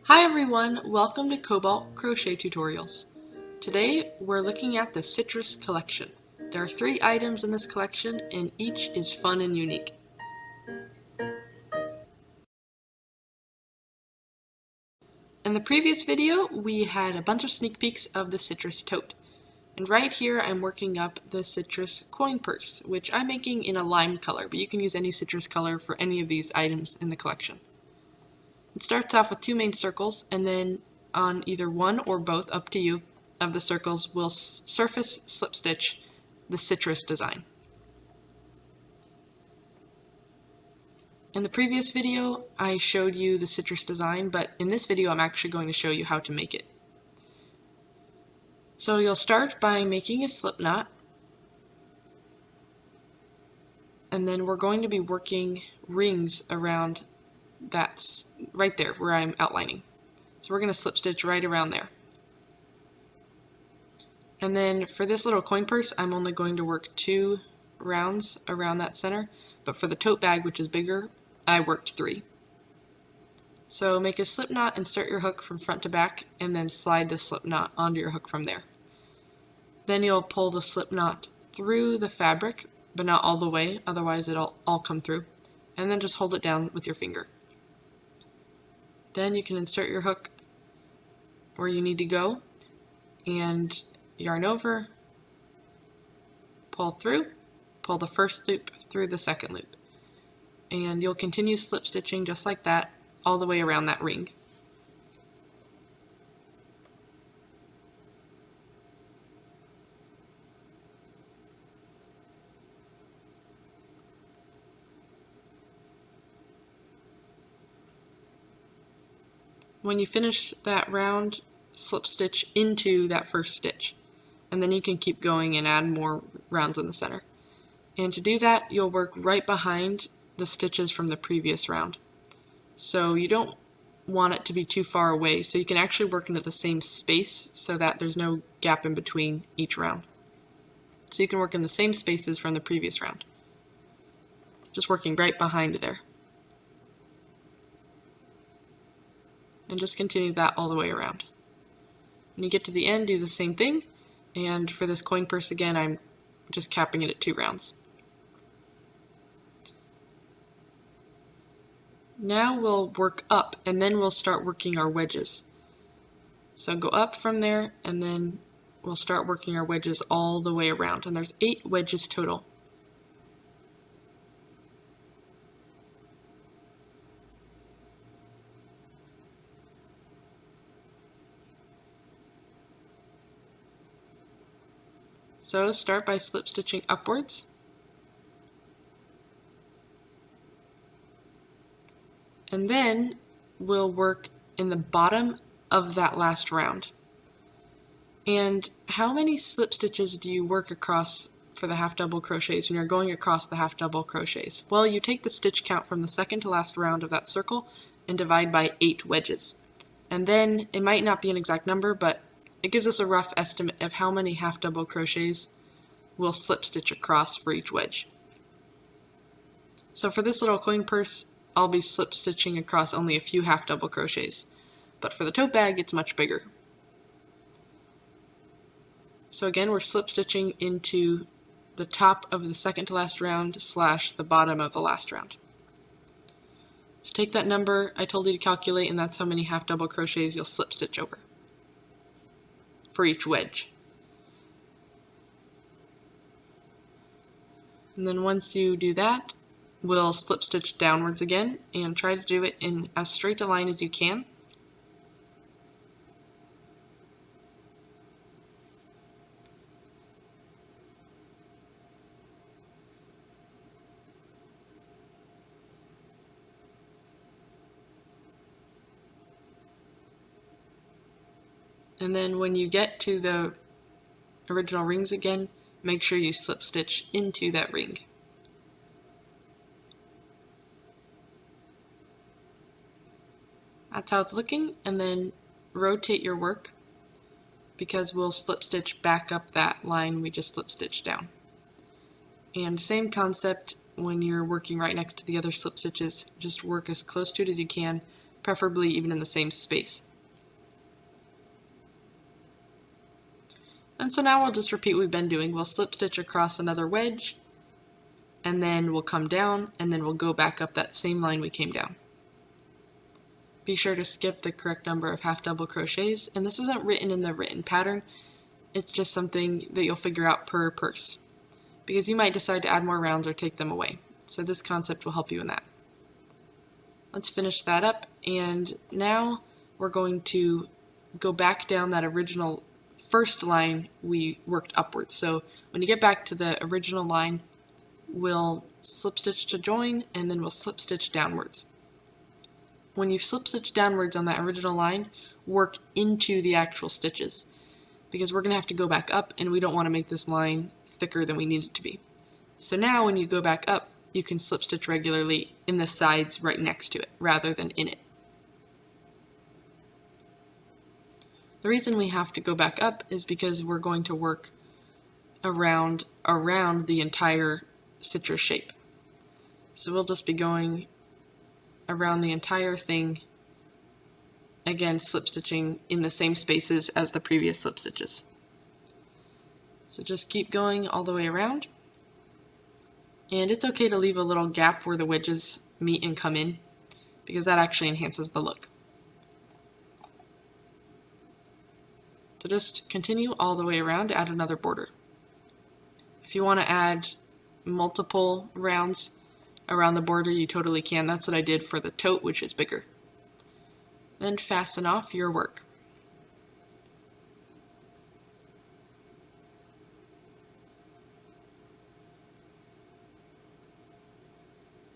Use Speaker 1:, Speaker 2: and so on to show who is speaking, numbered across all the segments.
Speaker 1: Hi everyone, welcome to Cobalt Crochet Tutorials. Today we're looking at the Citrus collection. There are 3 items in this collection and each is fun and unique. In the previous video we had a bunch of sneak peeks of the Citrus tote. And right here I'm working up the Citrus coin purse, which I'm making in a lime color, but you can use any citrus color for any of these items in the collection. It starts off with 2 main circles, and then on either one or both, up to you, of the circles we'll surface slip stitch the citrus design. In the previous video I showed you the citrus design, but in this video I'm actually going to show you how to make it. So you'll start by making a slip knot, and then we're going to be working rings around that's right there where I'm outlining. So we're going to slip stitch right around there. And then for this little coin purse, I'm only going to work 2 rounds around that center, but for the tote bag, which is bigger, I worked 3. So make a slip knot, insert your hook from front to back, and then slide the slip knot onto your hook from there. Then you'll pull the slip knot through the fabric, but not all the way, otherwise it'll all come through, and then just hold it down with your finger. Then you can insert your hook where you need to go, and yarn over, pull through, pull the first loop through the second loop. And you'll continue slip stitching just like that all the way around that ring. When you finish that round, slip stitch into that first stitch, and then you can keep going and add more rounds in the center. And to do that, you'll work right behind the stitches from the previous round. So you don't want it to be too far away, so you can actually work into the same space so that there's no gap in between each round. So you can work in the same spaces from the previous round, just working right behind there. And just continue that all the way around. When you get to the end, do the same thing, and for this coin purse again, I'm just capping it at 2 rounds. Now we'll work up, and then we'll start working our wedges. So go up from there, and then we'll start working our wedges all the way around, and there's 8 wedges total. So start by slip stitching upwards, and then we'll work in the bottom of that last round. And how many slip stitches do you work across for the half double crochets when you're going across the half double crochets? Well, you take the stitch count from the second to last round of that circle and divide by 8 wedges. And then it might not be an exact number, but it gives us a rough estimate of how many half double crochets we'll slip stitch across for each wedge. So for this little coin purse, I'll be slip stitching across only a few half double crochets, but for the tote bag it's much bigger. So again, we're slip stitching into the top of the second to last round / the bottom of the last round. So take that number I told you to calculate, and that's how many half double crochets you'll slip stitch over for each wedge. And then once you do that, we'll slip stitch downwards again and try to do it in as straight a line as you can. And then when you get to the original rings again, make sure you slip stitch into that ring. That's how it's looking, and then rotate your work because we'll slip stitch back up that line we just slip stitched down. And same concept when you're working right next to the other slip stitches, just work as close to it as you can preferably even in the same space. And so now we'll just repeat what we've been doing. We'll slip stitch across another wedge, and then we'll come down, and then we'll go back up that same line we came down. Be sure to skip the correct number of half double crochets, and this isn't written in the written pattern, it's just something that you'll figure out per purse, because you might decide to add more rounds or take them away. So this concept will help you in that. Let's finish that up, and now we're going to go back down that original first line we worked upwards. So when you get back to the original line, we'll slip stitch to join, and then we'll slip stitch downwards. When you slip stitch downwards on that original line, work into the actual stitches, because we're going to have to go back up, and we don't want to make this line thicker than we need it to be. So now when you go back up, you can slip stitch regularly in the sides right next to it, rather than in it. The reason we have to go back up is because we're going to work around the entire citrus shape. So we'll just be going around the entire thing, again slip stitching in the same spaces as the previous slip stitches. So just keep going all the way around, and it's okay to leave a little gap where the wedges meet and come in, because that actually enhances the look. So just continue all the way around to add another border. If you want to add multiple rounds around the border, you totally can. That's what I did for the tote, which is bigger. Then fasten off your work.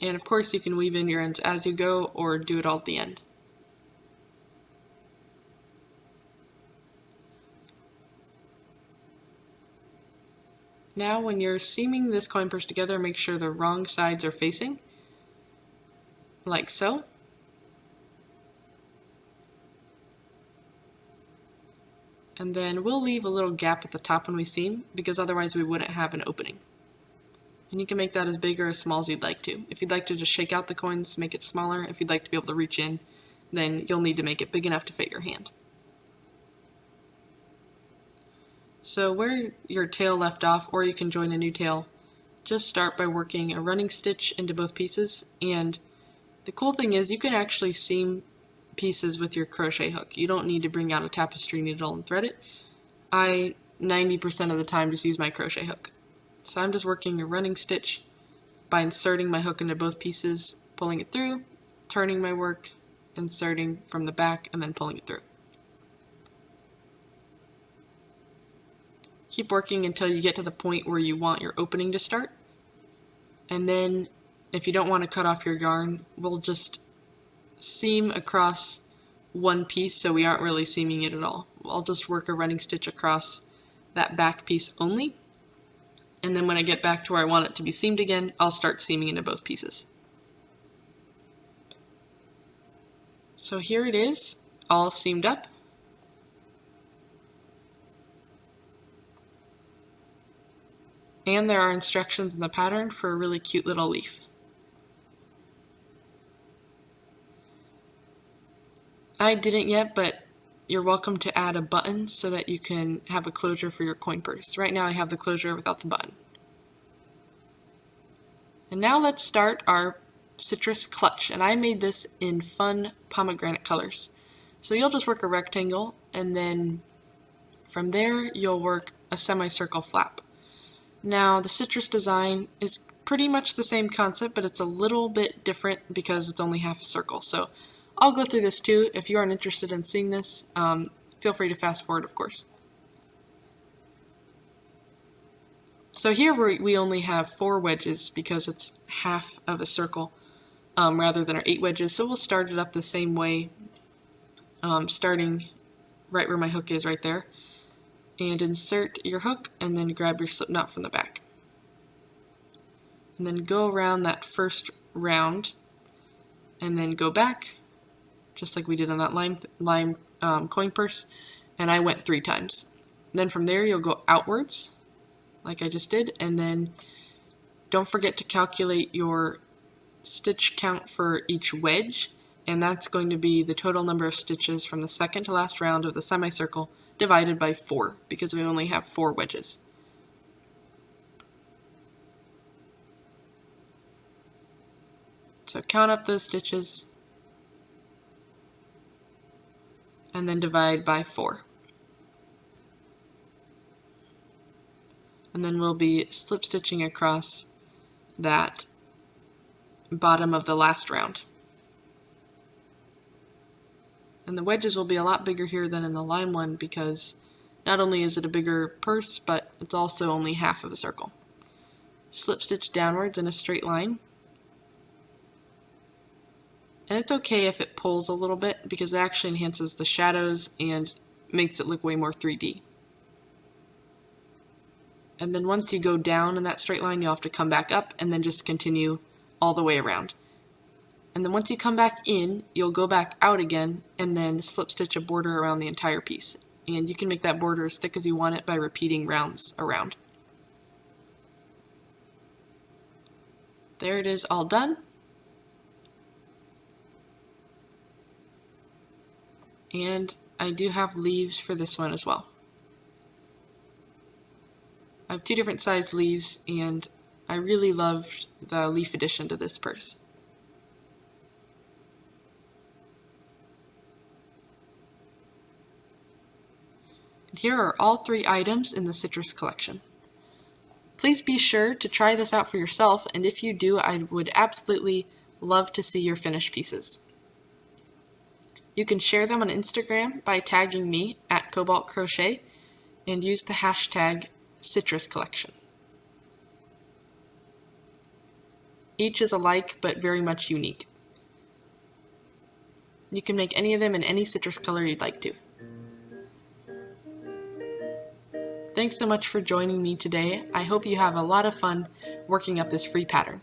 Speaker 1: And of course you can weave in your ends as you go, or do it all at the end. Now when you're seaming this coin purse together, make sure the wrong sides are facing, like so. And then we'll leave a little gap at the top when we seam, because otherwise we wouldn't have an opening. And you can make that as big or as small as you'd like to. If you'd like to just shake out the coins, make it smaller. If you'd like to be able to reach in, then you'll need to make it big enough to fit your hand. So where your tail left off, or you can join a new tail, just start by working a running stitch into both pieces. And the cool thing is you can actually seam pieces with your crochet hook. You don't need to bring out a tapestry needle and thread it. I 90% of the time just use my crochet hook. So I'm just working a running stitch by inserting my hook into both pieces, pulling it through, turning my work, inserting from the back, and then pulling it through. Keep working until you get to the point where you want your opening to start. And then if you don't want to cut off your yarn, we'll just seam across one piece, so we aren't really seaming it at all. I'll just work a running stitch across that back piece only. And then when I get back to where I want it to be seamed again, I'll start seaming into both pieces. So here it is, all seamed up. And there are instructions in the pattern for a really cute little leaf. I didn't yet, but you're welcome to add a button so that you can have a closure for your coin purse. Right now I have the closure without the button. And now let's start our citrus clutch, and I made this in fun pomegranate colors. So you'll just work a rectangle, and then from there you'll work a semicircle flap. Now the citrus design is pretty much the same concept, but it's a little bit different because it's only half a circle. So I'll go through this too. If you aren't interested in seeing this, feel free to fast forward, of course. So here we only have 4 wedges because it's half of a circle rather than our 8 wedges. So we'll start it up the same way, starting right where my hook is right there. And insert your hook and then grab your slip knot from the back. And then go around that first round and then go back, just like we did on that lime coin purse, and I went 3 times. And then from there you'll go outwards, like I just did, and then don't forget to calculate your stitch count for each wedge, and that's going to be the total number of stitches from the second to last round of the semicircle divided by 4, because we only have 4 wedges. So count up those stitches and then divide by 4. And then we'll be slip stitching across that bottom of the last round. And the wedges will be a lot bigger here than in the lime one, because not only is it a bigger purse, but it's also only half of a circle. Slip stitch downwards in a straight line. And it's okay if it pulls a little bit, because it actually enhances the shadows and makes it look way more 3D. And then once you go down in that straight line, you'll have to come back up and then just continue all the way around. And then once you come back in, you'll go back out again and then slip stitch a border around the entire piece. And you can make that border as thick as you want it by repeating rounds around. There it is, all done. And I do have leaves for this one as well. I have 2 different size leaves, and I really loved the leaf addition to this purse. And here are all 3 items in the citrus collection. Please be sure to try this out for yourself, and if you do, I would absolutely love to see your finished pieces. You can share them on Instagram by tagging me at Cobalt Crochet and use the hashtag Citrus Collection. Each is alike but very much unique. You can make any of them in any citrus color you'd like to. Thanks so much for joining me today. I hope you have a lot of fun working up this free pattern.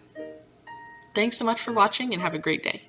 Speaker 1: Thanks so much for watching and have a great day.